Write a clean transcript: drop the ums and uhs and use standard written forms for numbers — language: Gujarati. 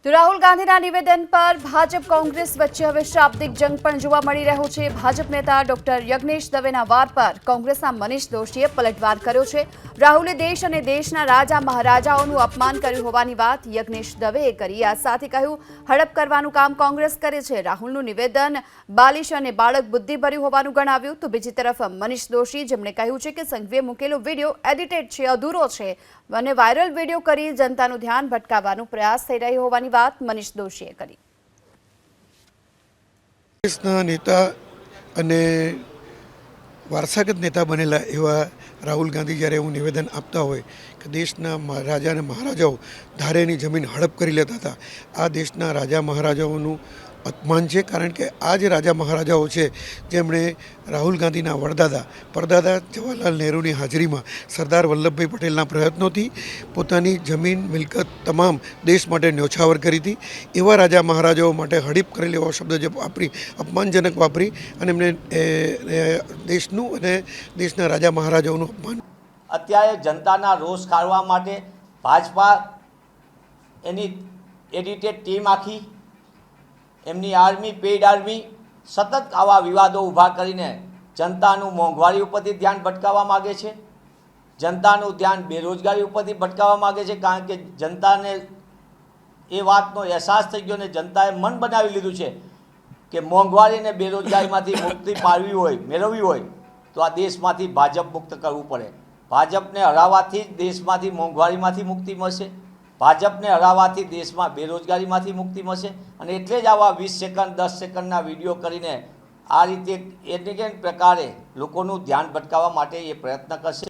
તો રાહુલ ગાંધીના નિવેદન પર ભાજપ કોંગ્રેસ વચ્ચે હવે શાબ્દિક જંગ પણ જોવા મળી રહ્યો છે। ભાજપ નેતા ડોક્ટર યજ્ઞેશ દવેના વાર પર કોંગ્રેસના મનીષ દોશીએ પલટવાર કર્યો છે। રાહુલે દેશ અને દેશના રાજા મહારાજાઓનું અપમાન કર્યું હોવાની વાત યજ્ઞેશ દવેએ કરી। આ સાથે કહ્યું, હડપ કરવાનું કામ કોંગ્રેસ કરે છે। રાહુલનું નિવેદન બાલિશ અને બાળક બુદ્ધિભર્યું હોવાનું ગણાવ્યું। તો બીજી તરફ મનીષ દોશી, જેમણે કહ્યું છે કે સંઘવીએ મૂકેલો વિડીયો એડિટેડ છે, અધૂરો છે અને વાયરલ વિડીયો કરી જનતાનું ધ્યાન ભટકાવવાનો પ્રયાસ થઈ રહ્યો હોવાની વાત મનીષ દોશીએ કરી। દેશના નેતા અને વારસાગત નેતા બનેલા એવા રાહુલ ગાંધી જ્યારે એવું નિવેદન આપતા હોય કે દેશના રાજા અને મહારાજાઓ ધારેની જમીન હડપ કરી લેતા હતા, આ દેશના રાજા મહારાજાઓનું અપમાન છે। કારણ કે આ જે રાજા મહારાજાઓ છે જેમણે રાહુલ ગાંધીના વડદાદા પરદાદા જવાહરલાલ નહેરુની હાજરીમાં સરદાર વલ્લભભાઈ પટેલના પ્રયત્નોથી પોતાની જમીન મિલકત તમામ દેશ માટે ન્યોછાવર કરી હતી, એવા રાજા મહારાજાઓ માટે હડપ કરેલી એવો શબ્દ જે વાપરી, અપમાનજનક વાપરી અને એમને દેશનું અને દેશના રાજા મહારાજાઓનું અપમાન। અત્યારે જનતાના રોષ કાઢવા માટે ભાજપા એની એડિટેડ ટીમ આખી, એમની આર્મી, પેઇડ આર્મી સતત આવા વિવાદો ઊભા કરીને જનતાનું મોંઘવારી ઉપરથી ધ્યાન ભટકાવવા માગે છે, જનતાનું ધ્યાન બેરોજગારી ઉપરથી ભટકાવવા માગે છે। કારણ કે જનતાને એ વાતનો અહેસાસ થઈ ગયો ને જનતાએ મન બનાવી લીધું છે કે મોંઘવારી અને બેરોજગારીમાંથી મુક્તિ મેળવવી હોય તો આ દેશમાંથી ભાજપ મુક્ત કરવું પડે। ભાજપને હરાવવાથી જ દેશમાંથી મોંઘવારીમાંથી મુક્તિ મળશે, ભાજપને હરાવવાથી દેશમાં બેરોજગારીમાંથી મુક્તિ મળશે। અને એટલે જ આવા 20 સેકન્ડ 10 સેકન્ડના વિડીયો કરીને આ રીતે એડિટેડ પ્રકારે લોકોનું ધ્યાન ભટકાવવા માટે એ પ્રયત્ન કરશે।